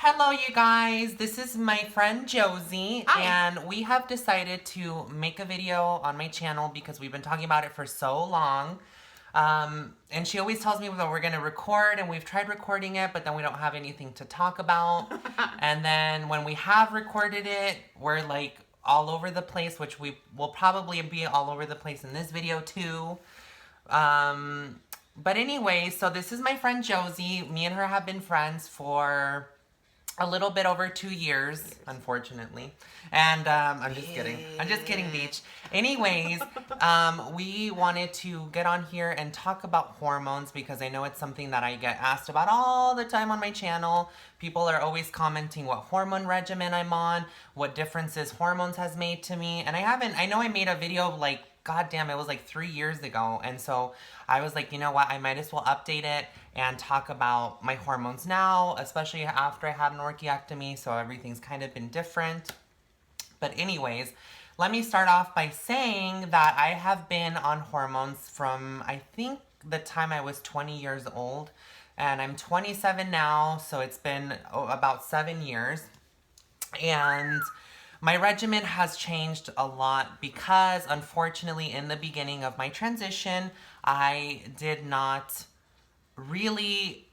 Hello, you guys. This is my friend Josie, Hi. and we have decided to make a video on my channel because we've been talking about it for so long. And she always tells me that we're going to record, and we've tried recording it, but then we don't have anything to talk about. And then when we have recorded it, we're like all over the place, which we will probably be all over the place in this video too. But anyway, so this is my friend Josie. Me and her have been friends for a little bit over 2 years, unfortunately. And I'm just kidding. I'm just kidding, Beach. Anyways, we wanted to get on here and talk about hormones because I know it's something that I get asked about all the time on my channel. People are always commenting what hormone regimen I'm on, what differences hormones has made to me. And I know I made a video like, God damn, it was like 3 years ago. And so I was like, you know what, I might as well update it and talk about my hormones now, especially after I had an orchiectomy, so everything's kind of been different. But anyways, let me start off by saying that I have been on hormones from, I think, the time I was 20 years old. And I'm 27 now, so it's been about 7 years. And my regimen has changed a lot because, unfortunately, in the beginning of my transition, I did not really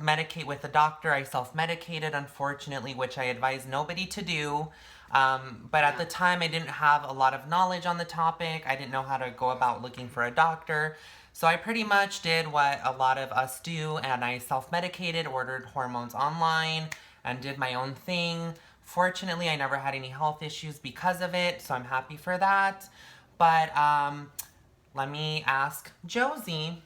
medicate with a doctor. I self-medicated, unfortunately, which I advise nobody to do. But at the time, I didn't have a lot of knowledge on the topic. I didn't know how to go about looking for a doctor. So I pretty much did what a lot of us do, and I self-medicated, ordered hormones online, and did my own thing. Fortunately, I never had any health issues because of it, so I'm happy for that. But let me ask Josie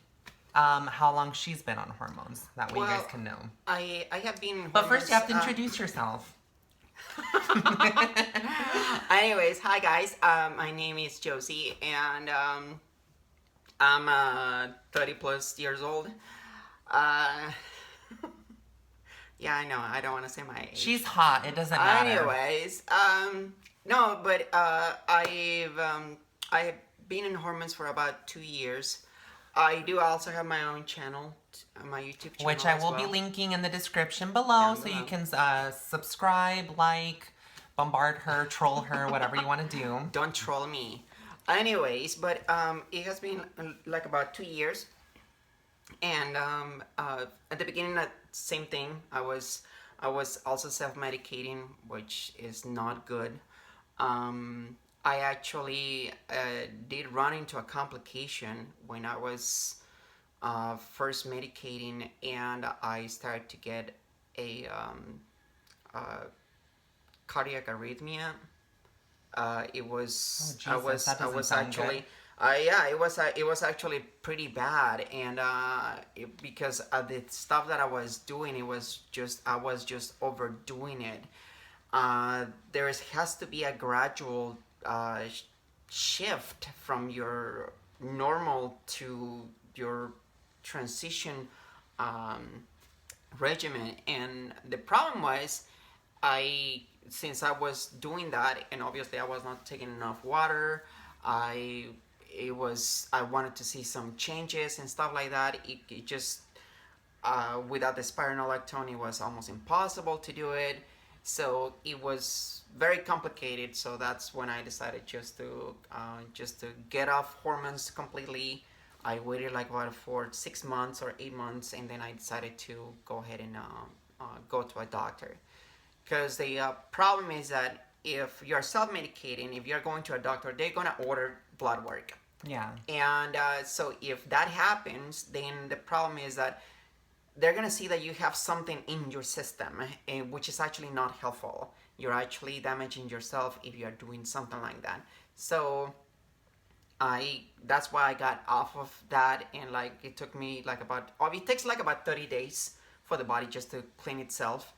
how long she's been on hormones. That way you guys Well, can know. I have been But first, you have to hormones. introduce yourself. Anyways, hi guys. My name is Josie, and I'm 30 plus years old. Uh, yeah, I know. I don't want to say my age. She's hot. It doesn't matter. Anyways, no, but I've been in hormones for about 2 years. I do also have my own channel, my YouTube channel, Which I as will well. be linking in the description below, Down so you below. can subscribe, like, bombard her, troll her, whatever you want to do. Don't troll me. Anyways, but it has been like about 2 years, and at the beginning, that same thing. I was also self-medicating, which is not good. I actually did run into a complication when I was first medicating, and I started to get a cardiac arrhythmia. It was Oh, Jesus, that I doesn't was sound actually good. yeah, it was actually pretty bad, and because of the stuff that I was doing, I was just overdoing it. There has to be a gradual shift from your normal to your transition um, regimen, and the problem was, I since I was doing that, and obviously I was not taking enough water. I I wanted to see some changes and stuff like that. It just without the spironolactone, it was almost impossible to do it. So it was very complicated. So that's when I decided just to get off hormones completely. I waited like what for 6 months or 8 months, and then I decided to go ahead and go to a doctor. Because the problem is that if you're self-medicating, if you're going to a doctor, they're gonna order blood work. Yeah. And so if that happens, then the problem is that they're going to see that you have something in your system, which is actually not helpful. You're actually damaging yourself if you are doing something like that. So that's why I got off of that, and like it took me like it takes like about 30 days for the body just to clean itself.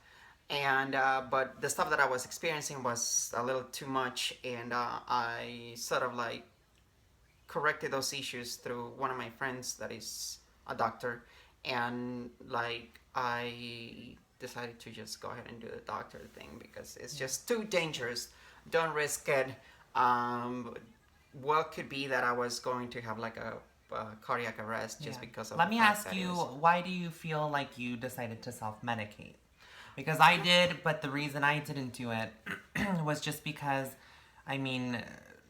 And but the stuff that I was experiencing was a little too much, and I sort of like corrected those issues through one of my friends that is a doctor, and like I decided to just go ahead and do the doctor thing because it's just too dangerous. Don't risk it. What could be that I was going to have like a cardiac arrest just Yeah. because of Let the me fact ask that it you, was. why do you feel like you decided to self-medicate? Because I did, but the reason I didn't do it was just because, I mean,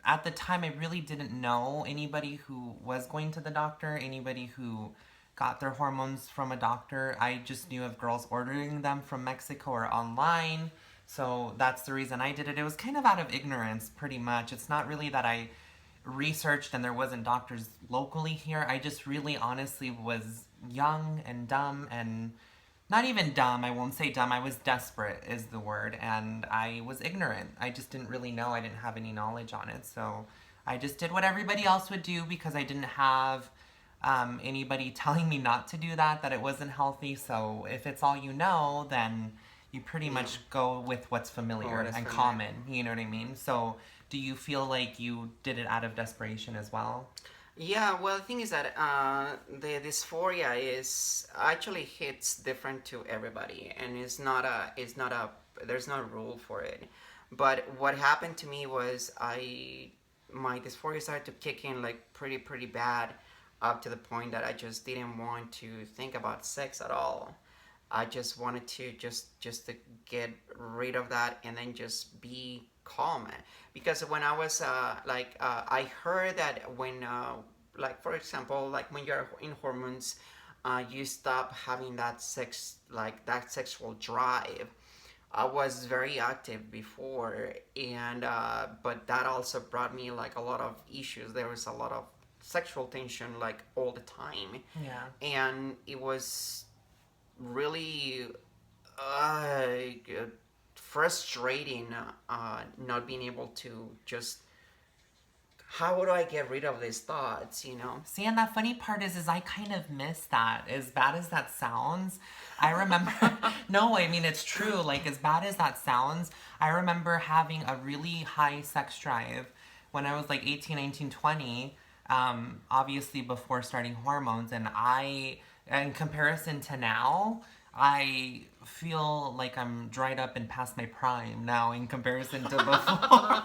at the time I really didn't know anybody who was going to the doctor, anybody who got their hormones from a doctor. I just knew of girls ordering them from Mexico or online. So that's the reason I did it. It was kind of out of ignorance, pretty much. It's not really that I researched and there wasn't doctors locally here. I just really honestly was young and dumb, and not even dumb, I won't say dumb, I was desperate is the word, and I was ignorant. I just didn't really know, I didn't have any knowledge on it, so I just did what everybody else would do because I didn't have anybody telling me not to do that, that it wasn't healthy. So if it's all you know, then you pretty much go with what's familiar and common, you know what I mean? So do you feel like you did it out of desperation as well? Yeah, well, the thing is that the dysphoria is actually hits different to everybody, and there's no rule for it. But what happened to me was my dysphoria started to kick in like pretty bad, up to the point that I just didn't want to think about sex at all. I just wanted to just to get rid of that and then just be calm. Because when I was I heard that when like for example, like when you're in hormones, you stop having that sexual drive. I was very active before, and but that also brought me like a lot of issues. There was a lot of sexual tension like all the time. Yeah. And it was really uh, frustrating, not being able to just, how do I get rid of these thoughts, you know? See, and that funny part is I kind of miss that. As bad as that sounds, I remember, no, I mean, it's true. Like, as bad as that sounds, I remember having a really high sex drive when I was like 18, 19, 20, obviously before starting hormones. And in comparison to now, I feel like I'm dried up and past my prime now in comparison to before.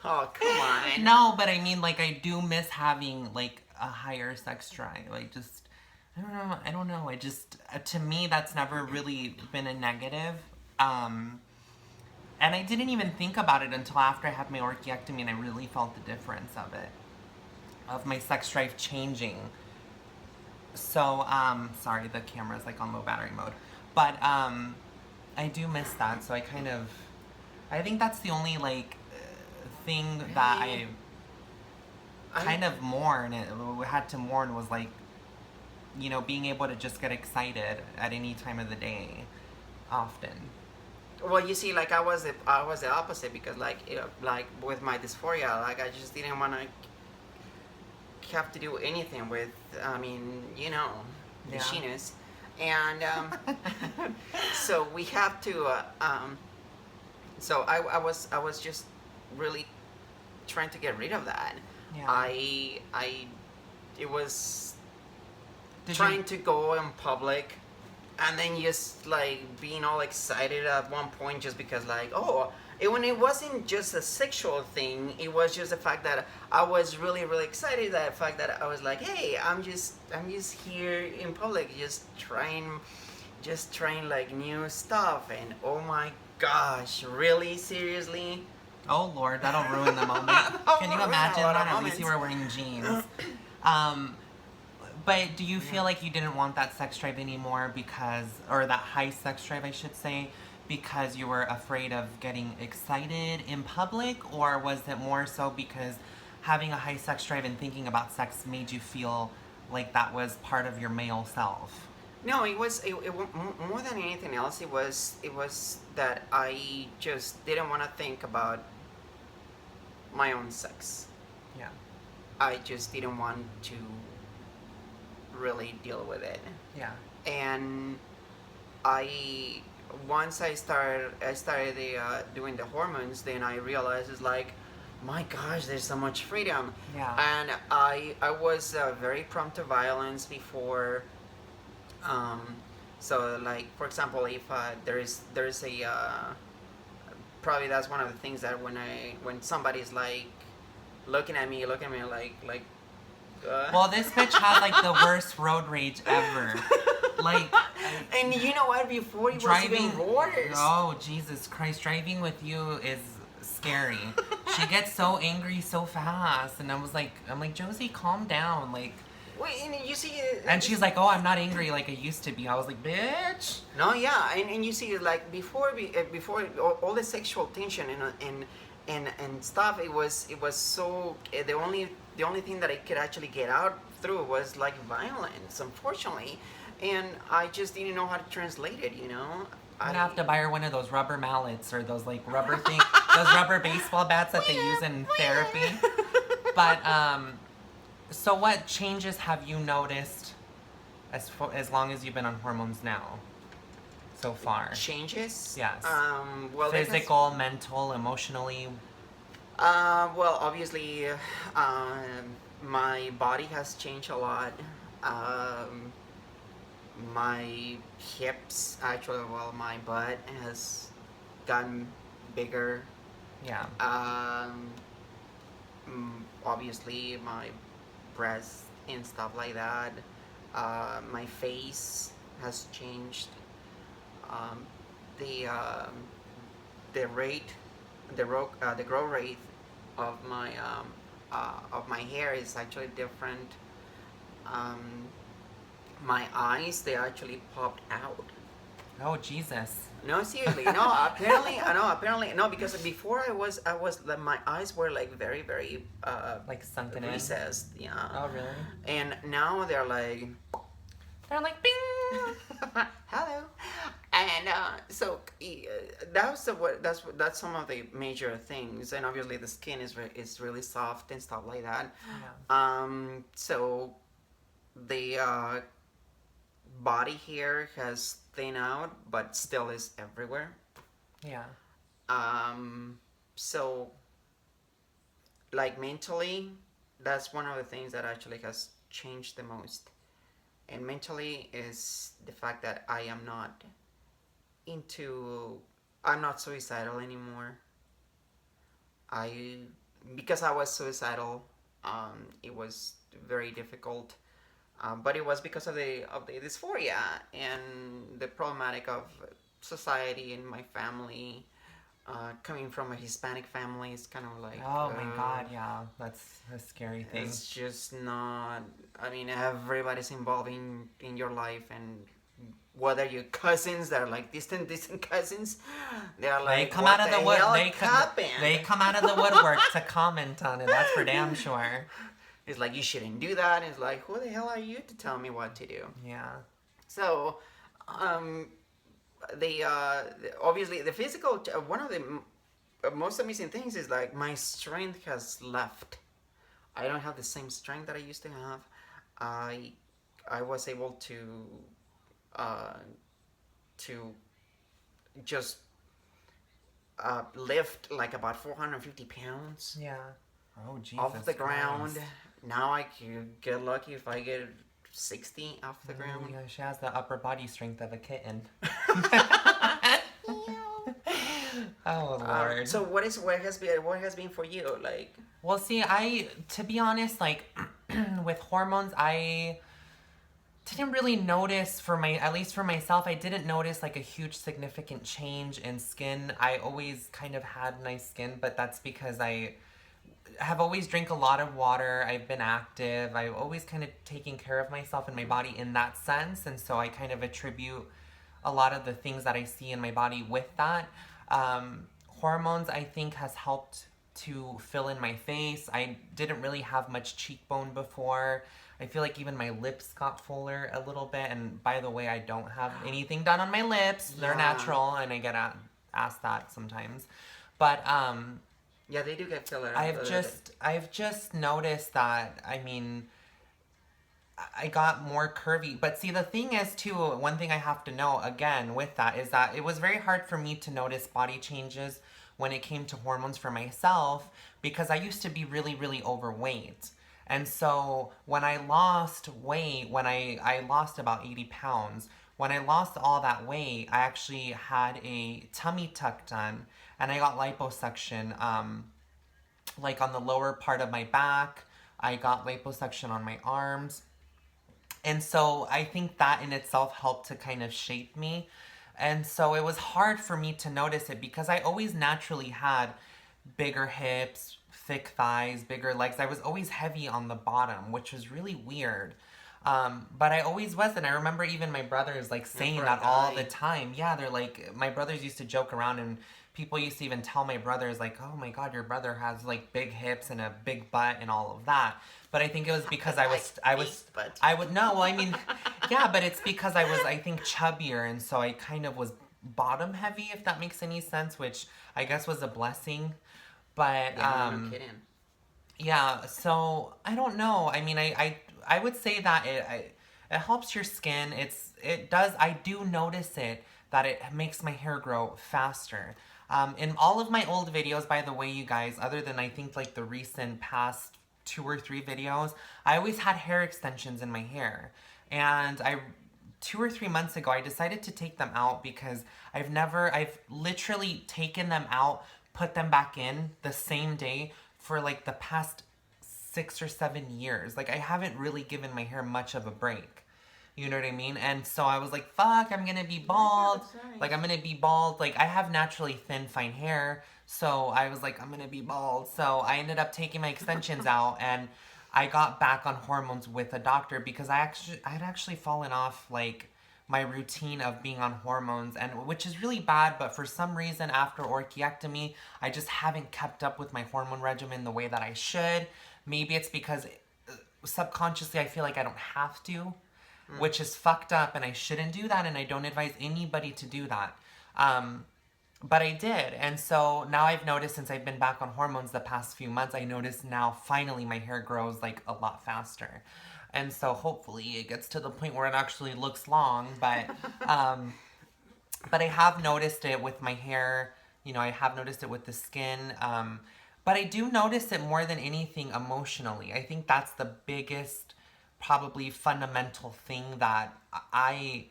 Oh, come on. No, but I mean, like, I do miss having, like, a higher sex drive. Like, just, I don't know. I just, to me, that's never really been a negative. And I didn't even think about it until after I had my orchiectomy, and I really felt the difference of it, of my sex drive changing. So, sorry, the camera's, like, on low battery mode. But, I do miss that, so I think that's the only, like, thing that I kind of had to mourn was, like, you know, being able to just get excited at any time of the day, often. Well, you see, like I was the opposite, because like like with my dysphoria, like I just didn't want to have to do anything with, I mean, you know, the Yeah. machinist, and so we have to. So I was just really trying to get rid of that. Yeah. It was Did trying you, to go in public, and then just like being all excited at one point, just because like, when it wasn't just a sexual thing, it was just the fact that I was really excited, that fact that I was like, hey, I'm just here in public, just trying like new stuff, and oh my gosh, really, seriously? oh Lord, that'll ruin the moment. Can you imagine that? At least you were wearing jeans. But do you feel like you didn't want that sex drive anymore or that high sex drive, I should say, because you were afraid of getting excited in public? Or was it more so because having a high sex drive and thinking about sex made you feel like that was part of your male self? No, it was more than anything else. It was that I just didn't want to think about my own sex. Yeah. I just didn't want to really deal with it. Yeah. And once I started doing the hormones, then I realized it's like, my gosh, there's so much freedom. Yeah. And I was very prone to violence before. So like, for example, if there's a probably that's one of the things that when somebody's like looking at me like Well, this bitch had like the worst road rage ever. Like, And you know what? Before it was driving. even worse. Oh, Jesus Christ. Driving with you is scary. She gets so angry so fast. And I'm like, Josie, calm down. Like, Wait, and you see. and she's like, oh, I'm not angry like I used to be. I was like, bitch. No, yeah, and you see, like before all the sexual tension and stuff, it was so the only thing that I could actually get out through was like violence, unfortunately, and I just didn't know how to translate it, you know. I'm gonna have to buy her one of those rubber mallets or those like rubber thing, those rubber baseball bats that they use in therapy. But so what changes have you noticed as long as you've been on hormones now? So far. Changes. Yes. Well, physical, mental, emotionally. Well, obviously, my body has changed a lot. My hips, actually, well, my butt has gotten bigger. Yeah. Obviously, my breasts and stuff like that. My face has changed. Um, the the rate, the growth rate of my hair is actually different. Um, my eyes, they actually popped out. Oh, Jesus. No, seriously, no. Apparently, no. Because before like, my eyes were like very, very Like sunken in. recessed. Yeah. Oh, really? And now they're like, bing. hello. And so that's some of the major things. And obviously the skin is really soft and stuff like that. Yeah. So the body hair has thinned out, but still is everywhere. Yeah. So like mentally, that's one of the things that actually has changed the most. And mentally is the fact that I'm not suicidal anymore. Because I was suicidal, it was very difficult. But it was because of the dysphoria and the problematic of society and my family. Coming from a Hispanic family is kind of like, Oh my God, yeah, that's a scary thing. it's just not. I mean, everybody's involved in your life, and whether your cousins that are like distant cousins, they are like, They come what out of the the wood. hell They happened? come out of the woodwork to comment on it. That's for damn sure. It's like, you shouldn't do that. It's like, who the hell are you to tell me what to do? Yeah. So, obviously the physical, one of the most amazing things is like my strength has left. I don't have the same strength that I used to have. I was able to just lift like about 450 pounds. Yeah. Oh, Jesus Off the ground. Christ. Now I can get lucky if I get 60 off the ground. Yeah, she has the upper body strength of a kitten. Oh, Lord. So what has been for you, like? Well, see, to be honest, like, with hormones, I didn't really notice at least for myself, I didn't notice like a huge significant change in skin. I always kind of had nice skin, but that's because I have always drank a lot of water. I've been active. I've always kind of taken care of myself and my body in that sense. And so I kind of attribute a lot of the things that I see in my body with that. Hormones, I think, has helped to fill in my face. I didn't really have much cheekbone before. I feel like even my lips got fuller a little bit. And by the way, I don't have anything done on my lips. They're natural, and I get asked that sometimes. But yeah, they do get filler. I've just noticed that, I mean, I got more curvy. But see, the thing is, too, one thing I have to know, again, with that, is that it was very hard for me to notice body changes when it came to hormones for myself, because I used to be really, really overweight. And so when I lost weight, when I lost about 80 pounds, when I lost all that weight, I actually had a tummy tuck done, and I got liposuction, like on the lower part of my back. I got liposuction on my arms. And so I think that in itself helped to kind of shape me. And so it was hard for me to notice it because I always naturally had bigger hips, thick thighs, bigger legs. I was always heavy on the bottom, which was really weird. But I always was, and I remember even my brothers like saying that all the time. Yeah, they're like, my brothers used to joke around, and people used to even tell my brothers like, "Oh my God, your brother has like big hips and a big butt and all of that." But I think it was because I would no, well, I mean, yeah, but it's because I think chubbier, and so I kind of was bottom heavy, if that makes any sense, which I guess was a blessing. But Yeah, no kidding. yeah, so I don't know. I mean, I would say that it helps your skin. It does. I do notice it that it makes my hair grow faster. In all of my old videos, by the way, you guys, other than I think like the recent past 2 or 3 videos, I always had hair extensions in my hair, and 2 or 3 months ago, I decided to take them out because I've literally taken them out, put them back in the same day for like the past 6 or 7 years. Like, I haven't really given my hair much of a break. You know what I mean? And so I was like, fuck, I'm gonna be bald. Like, I'm gonna be bald. Like, I have naturally thin, fine hair. So I was like, I'm gonna be bald. So I ended up taking my extensions out, and I got back on hormones with a doctor because I'd actually fallen off like my routine of being on hormones, and which is really bad, but for some reason after orchiectomy, I just haven't kept up with my hormone regimen the way that I should. Maybe it's because subconsciously I feel like I don't have to, which is fucked up, and I shouldn't do that, and I don't advise anybody to do that. But I did, and so now I've noticed since I've been back on hormones the past few months, I noticed now finally my hair grows like a lot faster. And so hopefully it gets to the point where it actually looks long, but I have noticed it with my hair, you know, I have noticed it with the skin. But I do notice it more than anything emotionally. I think that's the biggest, probably fundamental thing that I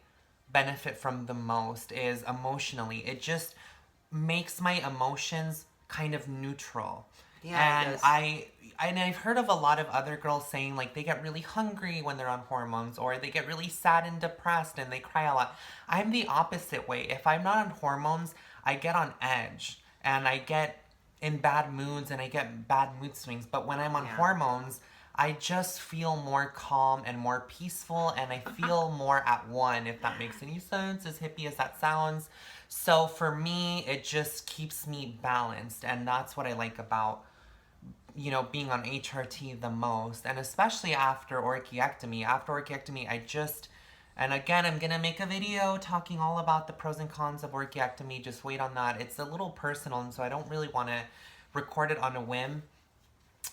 benefit from the most is emotionally. It just makes my emotions kind of neutral. Yeah, it And does. I've heard of a lot of other girls saying like they get really hungry when they're on hormones, or they get really sad and depressed and they cry a lot. I'm the opposite way. If I'm not on hormones, I get on edge and I get in bad moods and I get bad mood swings. But when I'm on Yeah. hormones, I just feel more calm and more peaceful, and I feel more at one, if that makes any sense, as hippie as that sounds. So for me, it just keeps me balanced, and that's what I like about, you know, being on HRT the most, and especially after orchiectomy. After orchiectomy, and again, I'm gonna make a video talking all about the pros and cons of orchiectomy. Just wait on that. It's a little personal, and so I don't really want to record it on a whim.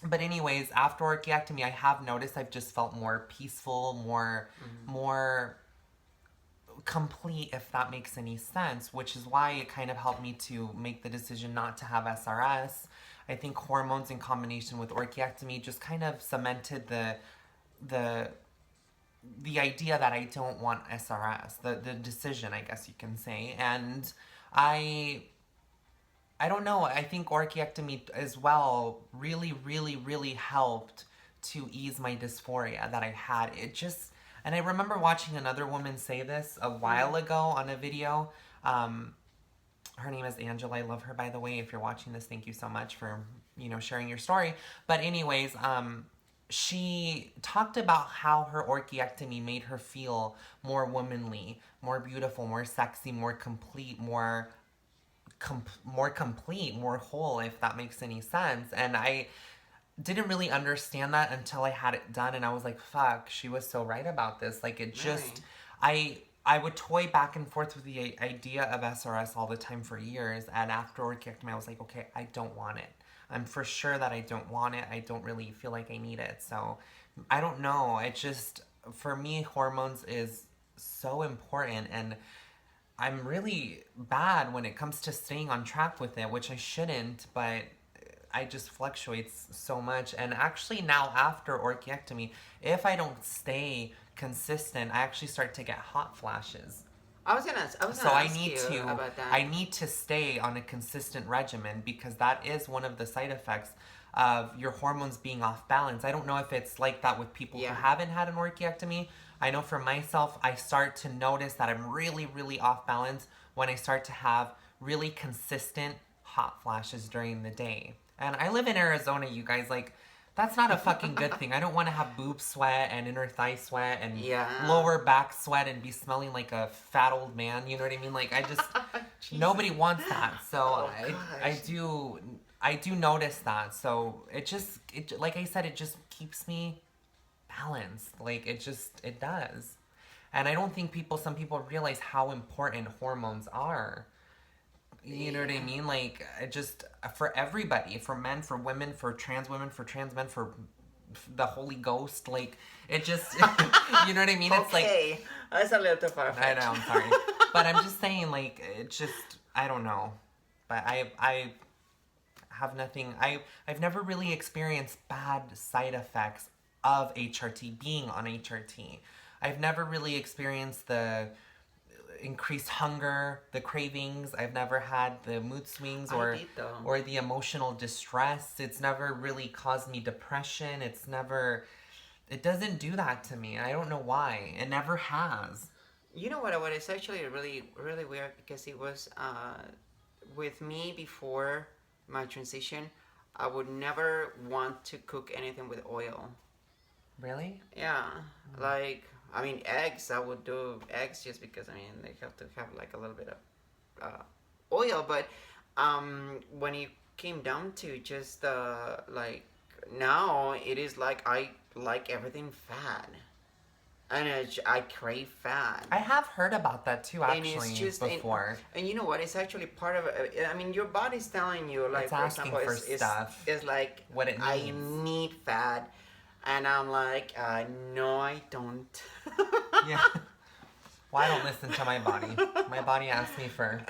But anyways, after orchiectomy, I have noticed I've just felt more peaceful, more complete, if that makes any sense, which is why it kind of helped me to make the decision not to have SRS. I think hormones in combination with orchiectomy just kind of cemented the the idea that I don't want SRS, the decision, I guess you can say. And I I don't know. I think orchiectomy as well really, really, really helped to ease my dysphoria that I had. It just, and I remember watching another woman say this a while ago on a video. Her name is Angela. I love her, by the way. If you're watching this, thank you so much for, you know, sharing your story. But anyways, she talked about how her orchiectomy made her feel more womanly, more beautiful, more sexy, more complete, more complete, more whole, if that makes any sense. And I didn't really understand that until I had it done, and I was like, fuck, she was so right about this. Like, it just, I would toy back and forth with the idea of SRS all the time for years, and after orchiectomy, I was like, okay, I don't want it. I'm for sure that I don't want it. I don't really feel like I need it. So, I don't know. It just, for me, hormones is so important, and I'm really bad when it comes to staying on track with it, which I shouldn't, but I just fluctuates so much. And actually now after orchiectomy, if I don't stay consistent, I actually start to get hot flashes. I was So gonna I ask need you to about that. I need to stay on a consistent regimen because that is one of the side effects of your hormones being off balance. I don't know if it's like that with people who Yeah. haven't had an orchiectomy, I know for myself, I start to notice that I'm really, really off balance when I start to have really consistent hot flashes during the day. And I live in Arizona, you guys, like, that's not a fucking good thing. I don't want to have boob sweat and inner thigh sweat and Yeah. lower back sweat and be smelling like a fat old man. You know what I mean? Like, I just, nobody wants that. So Oh, I do notice that. So like I said, it just keeps me balanced. Like, it does. And I don't think some people realize how important hormones are. You know what I mean? Like, for everybody, for men, for women, for trans women, for trans men, for the Holy Ghost, like, it just, you know what I mean? It's like, Okay, that's a little too far. I know, I'm sorry. But I'm just saying, like, it just, I don't know. But I have nothing, I've never really experienced bad side effects of HRT, being on HRT. I've never really experienced the increased hunger, the cravings. I've never had the mood swings or the emotional distress. It's never really caused me depression. It doesn't do that to me. I don't know why. It never has. You know what? What is actually really, really weird, because it was with me before my transition. I would never want to cook anything with oil. Really? Yeah, like, I mean, eggs. I would do eggs just because, I mean, they have to have like a little bit of oil. But when it came down to just like, now it is like I like everything fat, and I crave fat. I have heard about that too, And actually, it's just before. and you know what? It's actually part of it. I mean, your body's telling you, like, It's for asking example, for stuff. it's like, What it I needs. need fat, and I'm like, no, I don't. Yeah. Well, I don't listen to my body. My body asks me for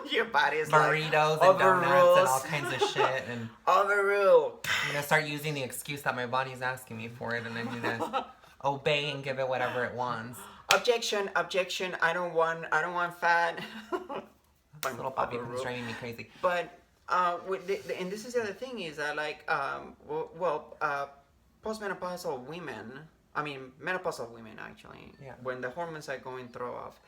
Your body is burritos like, and donuts and all overrules. kinds of shit. And Overrule. I'm gonna start using the excuse that my body's asking me for it, and I need to obey and give it whatever it wants. Objection! I don't want fat. This little puppy comes driving me crazy. But and this is the other thing, is that, like, postmenopausal women, I mean, menopausal women, actually, Yeah. when the hormones are going throw off,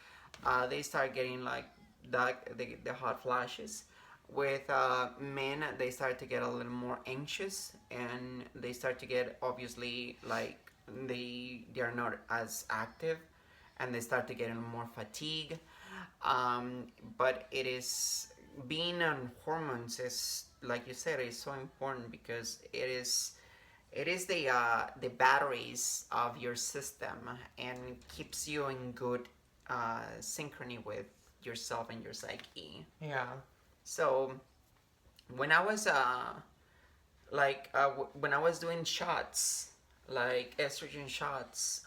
they start getting like the hot flashes. With men, they start to get a little more anxious, and they start to get, obviously, like, they are not as active, and they start to get more fatigue. But it is, being on hormones is, like you said, is so important, because it is the batteries of your system, and keeps you in good synchrony with yourself and your psyche. Yeah. So when I was when I was doing shots, like estrogen shots,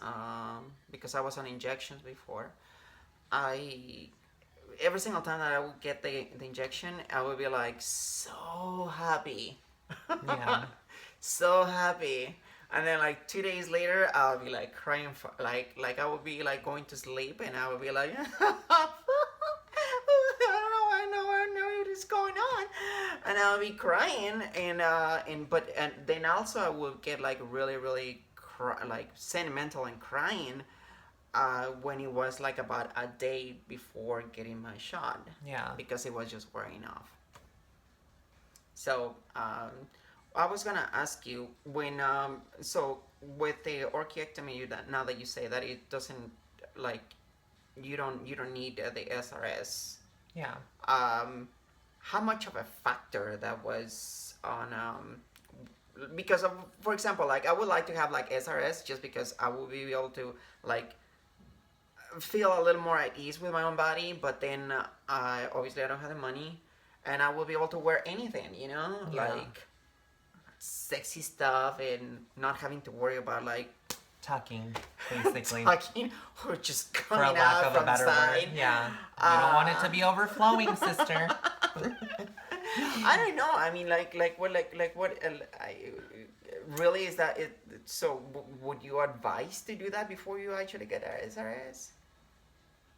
because I was on injections before, every single time that I would get the injection, I would be like so happy. Yeah. So happy. And then, like, 2 days later, I'll be like crying for, like I would be like going to sleep, and I would be like I know what is going on, and I'll be crying, and then also I would get like really like sentimental and crying when it was like about a day before getting my shot. Yeah. Because it was just wearing off. So I was gonna ask you, when so with the orchiectomy, now that you say that it doesn't, like, you don't need the SRS. Yeah. How much of a factor that was on because of, for example, like, I would like to have like SRS just because I will be able to, like, feel a little more at ease with my own body, but then obviously I don't have the money, and I will be able to wear anything, Yeah. like sexy stuff, and not having to worry about, like, Tucking, basically. tucking or just For a coming lack out of from a better side. word. Yeah. You don't want it to be overflowing, sister. I don't know. I mean, like what, really, is that it? So, would you advise to do that before you actually get a SRS?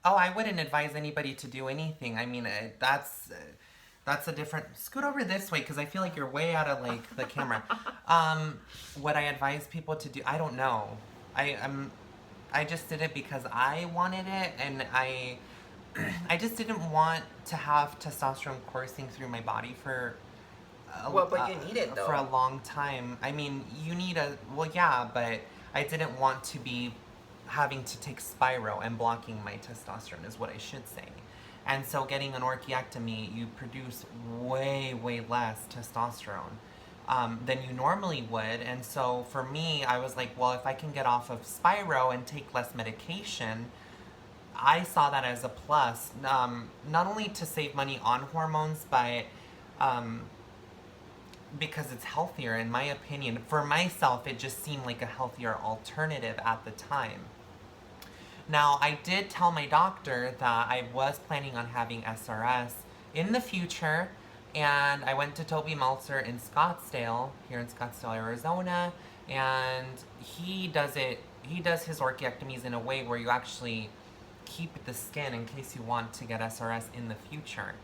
Oh, I wouldn't advise anybody to do anything. I mean, that's a different. Scoot over this way, because I feel like you're way out of, like, the camera. What I advise people to do, I don't know. just did it because I wanted it, and I just didn't want to have testosterone coursing through my body for but you need it though. for a long time. I mean, you need yeah, but I didn't want to be having to take Spiro and blocking my testosterone is what I should say. And so getting an orchiectomy, you produce way, way less testosterone than you normally would. And so for me, I was like, well, if I can get off of Spiro and take less medication, I saw that as a plus, not only to save money on hormones, but because it's healthier, in my opinion. For myself, it just seemed like a healthier alternative at the time. Now, I did tell my doctor that I was planning on having SRS in the future, and I went to Toby Meltzer in Scottsdale, here in Scottsdale, Arizona, and he does his orchiectomies in a way where you actually keep the skin in case you want to get SRS in the future.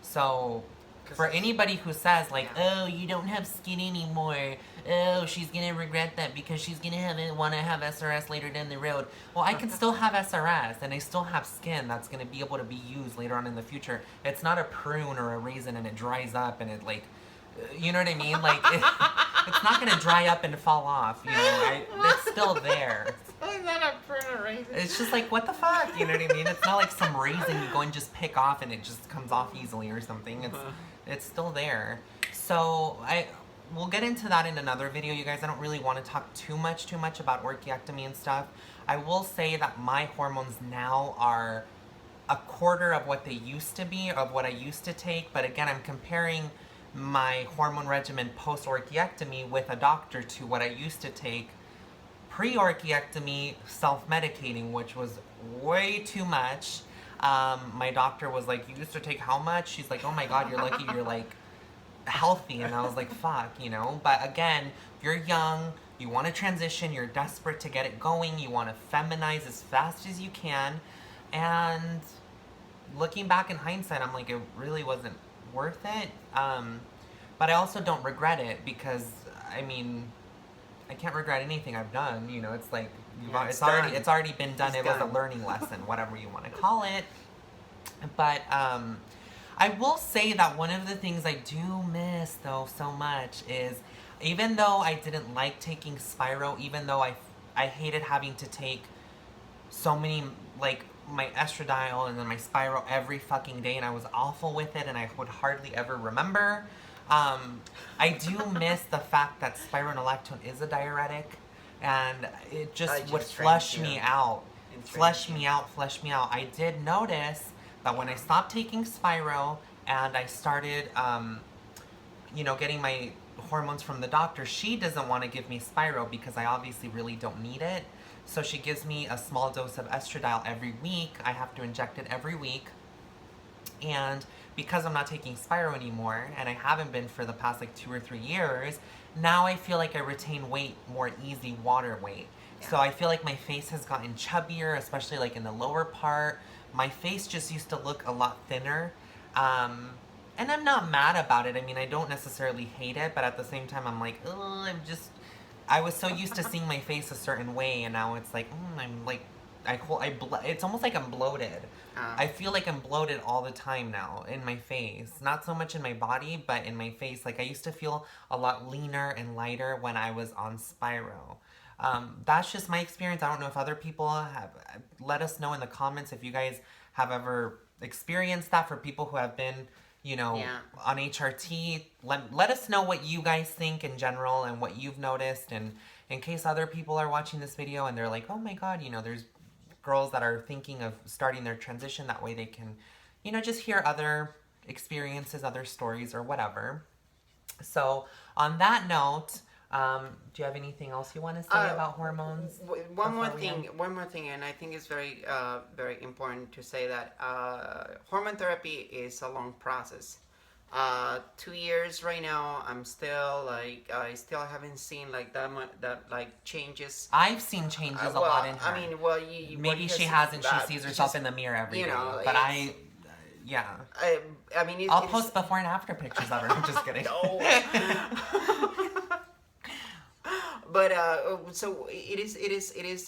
So for anybody who says like, oh, you don't have skin anymore, oh, she's gonna regret that because she's gonna want to have SRS later down the road. Well, I can still have SRS and I still have skin that's gonna be able to be used later on in the future. It's not a prune or a raisin and it dries up and it like, you know what I mean? Like it's not gonna dry up and fall off. You know, it's still there. It's not a prune or raisin. It's just like, what the fuck? You know what I mean? It's not like some raisin you go and just pick off and it just comes off easily or something. It's still there. So we'll get into that in another video, you guys. I don't really want to talk too much about orchiectomy and stuff. I will say that my hormones now are a quarter of what they used to be, of what I used to take. But again, I'm comparing my hormone regimen post-orchiectomy with a doctor to what I used to take pre-orchiectomy, self-medicating, which was way too much. My doctor was like, you used to take how much? She's like, oh my God, you're lucky you're like healthy. And I was like, fuck, you know? But again, you're young, you want to transition, you're desperate to get it going, you want to feminize as fast as you can. And looking back in hindsight, I'm like, it really wasn't worth it. But I also don't regret it because, I mean, I can't regret anything I've done. You know, it's like, it's already been done. It was a learning lesson, whatever you want to call it. But I will say that one of the things I do miss, though, so much is, even though I didn't like taking Spiro, even though I hated having to take so many, like, my estradiol and then my Spiro every fucking day, and I was awful with it, and I would hardly ever remember. I do miss the fact that spironolactone is a diuretic, and it just would flush me out. Flush me out. I did notice that when I stopped taking Spiro and I started, getting my hormones from the doctor, she doesn't want to give me Spiro because I obviously really don't need it. So she gives me a small dose of estradiol every week. I have to inject it every week. And because I'm not taking Spiro anymore, and I haven't been for the past like 2 or 3 years, now I feel like I retain weight more easy, water weight. Yeah. So I feel like my face has gotten chubbier, especially like in the lower part. My face just used to look a lot thinner. And I'm not mad about it. I mean, I don't necessarily hate it, but at the same time, I'm like, oh, I was so used to seeing my face a certain way, and now it's like, I'm like, it's almost like I'm bloated. I feel like I'm bloated all the time now in my face. Not so much in my body, but in my face. Like, I used to feel a lot leaner and lighter when I was on Spiro. That's just my experience. I don't know if other people have. Let us know in the comments if you guys have ever experienced that. For people who have been, on HRT, let us know what you guys think in general and what you've noticed. And in case other people are watching this video and they're like, oh my God, there's girls that are thinking of starting their transition, that way they can, just hear other experiences, other stories, or whatever. So on that note, do you have anything else you want to say about hormones? One more thing, and I think it's very, very important to say that hormone therapy is a long process. 2 years right now, I'm still I still haven't seen that changes. I've seen changes a lot in her. I mean, maybe she hasn't. She sees herself in the mirror every day. But yeah. I mean, I'll post before and after pictures of her. I'm just kidding. No. but so it is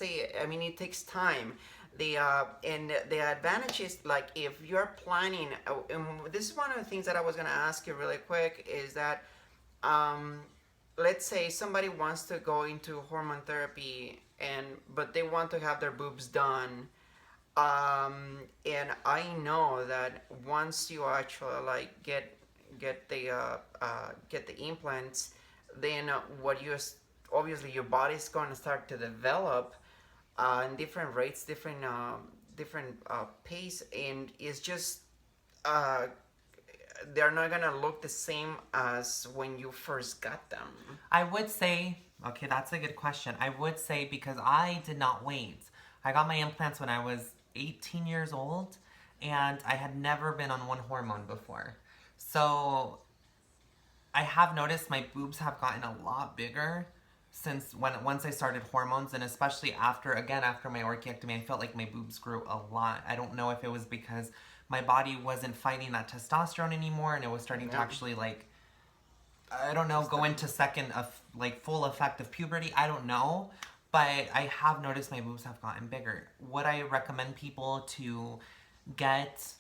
a, I mean, it takes time. The and the advantage is, like, if you're planning, and this is one of the things that I was going to ask you really quick, is that um, let's say somebody wants to go into hormone therapy, and but they want to have their boobs done, and I know that once you actually, like, get the implants, then what you obviously your body's going to start to develop in different rates, different pace, and it's just uh, they're not gonna look the same as when you first got them. I would say, okay, that's a good question. I would say, because I did not wait. I got my implants when I was 18 years old, and I had never been on one hormone before. So I have noticed my boobs have gotten a lot bigger since once I started hormones, and especially after my orchiectomy, I felt like my boobs grew a lot. I don't know if it was because my body wasn't fighting that testosterone anymore, and it was starting to actually, like, I don't know, go into second of, like, full effect of puberty. I don't know, but I have noticed my boobs have gotten bigger. Would I recommend people to get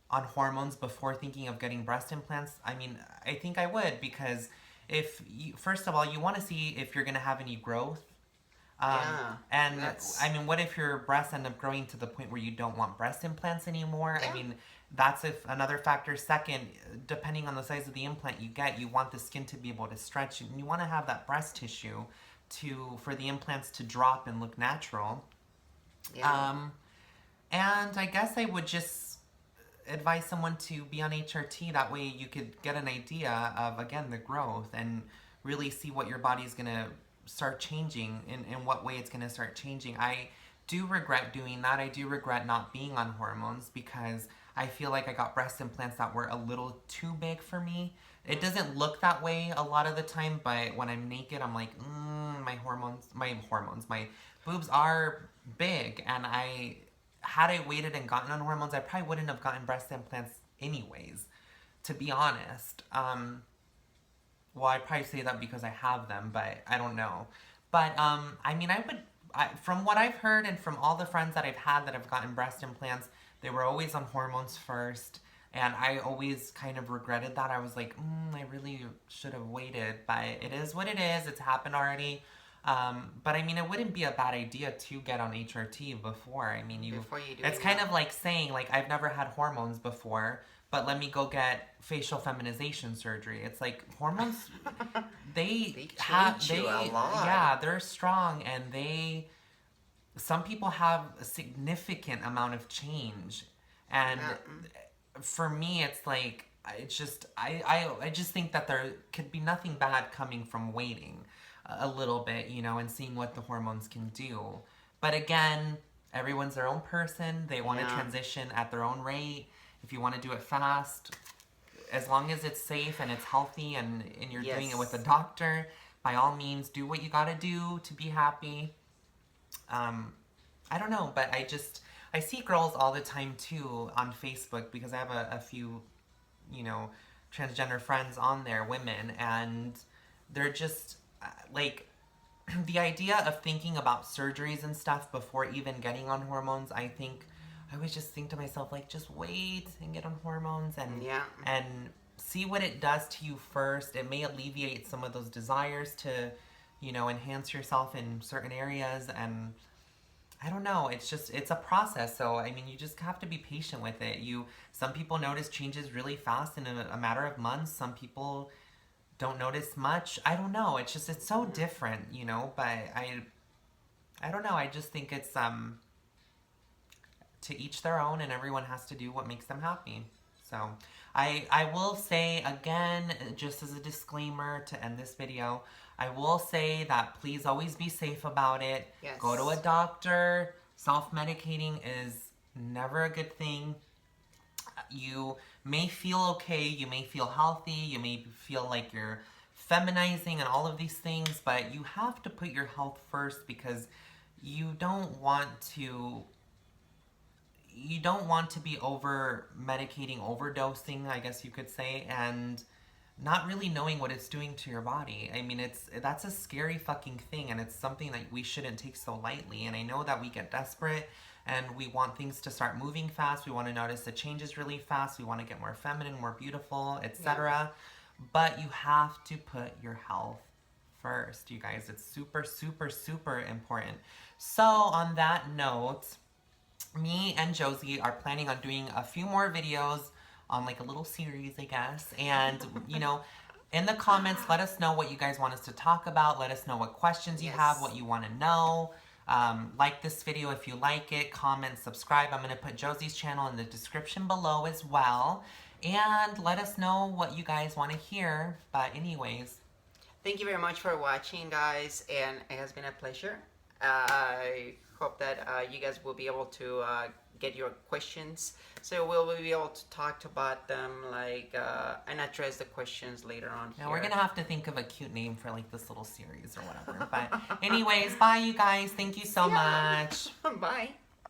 on hormones before thinking of getting breast implants? I mean, I think I would, because if you, first of all, you want to see if you're going to have any growth. And I mean, what if your breasts end up growing to the point where you don't want breast implants anymore? Yeah. I mean, that's if another factor. Second, depending on the size of the implant you get, you want the skin to be able to stretch, and you want to have that breast tissue for the implants to drop and look natural. Yeah. And I guess I would just advise someone to be on HRT. That way you could get an idea of, again, the growth, and really see what your body's going to start changing, in what way it's going to start changing. I do regret doing that. I do regret not being on hormones, because I feel like I got breast implants that were a little too big for me. It doesn't look that way a lot of the time, but when I'm naked, I'm like, my boobs are big, and had I waited and gotten on hormones, I probably wouldn't have gotten breast implants anyways, to be honest. Well, I probably say that because I have them, but I don't know. But I mean, from what I've heard, and from all the friends that I've had that have gotten breast implants, they were always on hormones first, and I always kind of regretted that. I was like, I really should have waited, but it is what it is. It's happened already. But I mean, it wouldn't be a bad idea to get on HRT before. I mean, Before you do it's kind of like saying, like, I've never had hormones before, but let me go get facial feminization surgery. It's like hormones, they change you a lot. Yeah, they're strong, and some people have a significant amount of change, and for me, it's like, I just think that there could be nothing bad coming from waiting a little bit, and seeing what the hormones can do. But again, everyone's their own person. They want to transition at their own rate. If you want to do it fast, as long as it's safe and it's healthy, and you're doing it with a doctor, by all means, do what you got to do to be happy. I don't know, but I see girls all the time too on Facebook, because I have a few, transgender friends on there, women, and they're just like, the idea of thinking about surgeries and stuff before even getting on hormones, I always just think to myself, like, just wait and get on hormones, and see what it does to you first. It may alleviate some of those desires to, enhance yourself in certain areas, and I don't know. It's a process. So, I mean, you just have to be patient with it. Some people notice changes really fast in a matter of months. Some people don't notice much. I don't know. It's so different, but I don't know. I just think it's, to each their own, and everyone has to do what makes them happy. So I will say, again, just as a disclaimer to end this video, I will say that please always be safe about it. Yes. Go to a doctor. Self-medicating is never a good thing. You may feel okay, you may feel healthy, you may feel like you're feminizing and all of these things, but you have to put your health first, because you don't want to be over medicating, overdosing, I guess you could say, and not really knowing what it's doing to your body. I mean, that's a scary fucking thing, and it's something that we shouldn't take so lightly. And I know that we get desperate and we want things to start moving fast. We want to notice the changes really fast. We want to get more feminine, more beautiful, etc. But you have to put your health first, you guys. It's super, super, super important. So on that note, me and Josie are planning on doing a few more videos on like a little series, I guess. And, you know, in the comments, let us know what you guys want us to talk about. Let us know what questions you have, what you want to know. Like this video if you like it. Comment, subscribe. I'm going to put Josie's channel in the description below as well. And let us know what you guys want to hear. But anyways. Thank you very much for watching, guys. And it has been a pleasure. I hope that you guys will be able to get your questions, so we'll be able to talk about them, like and address the questions later on. Yeah, we're gonna have to think of a cute name for like this little series or whatever. But anyways, bye you guys. Thank you so much. Bye.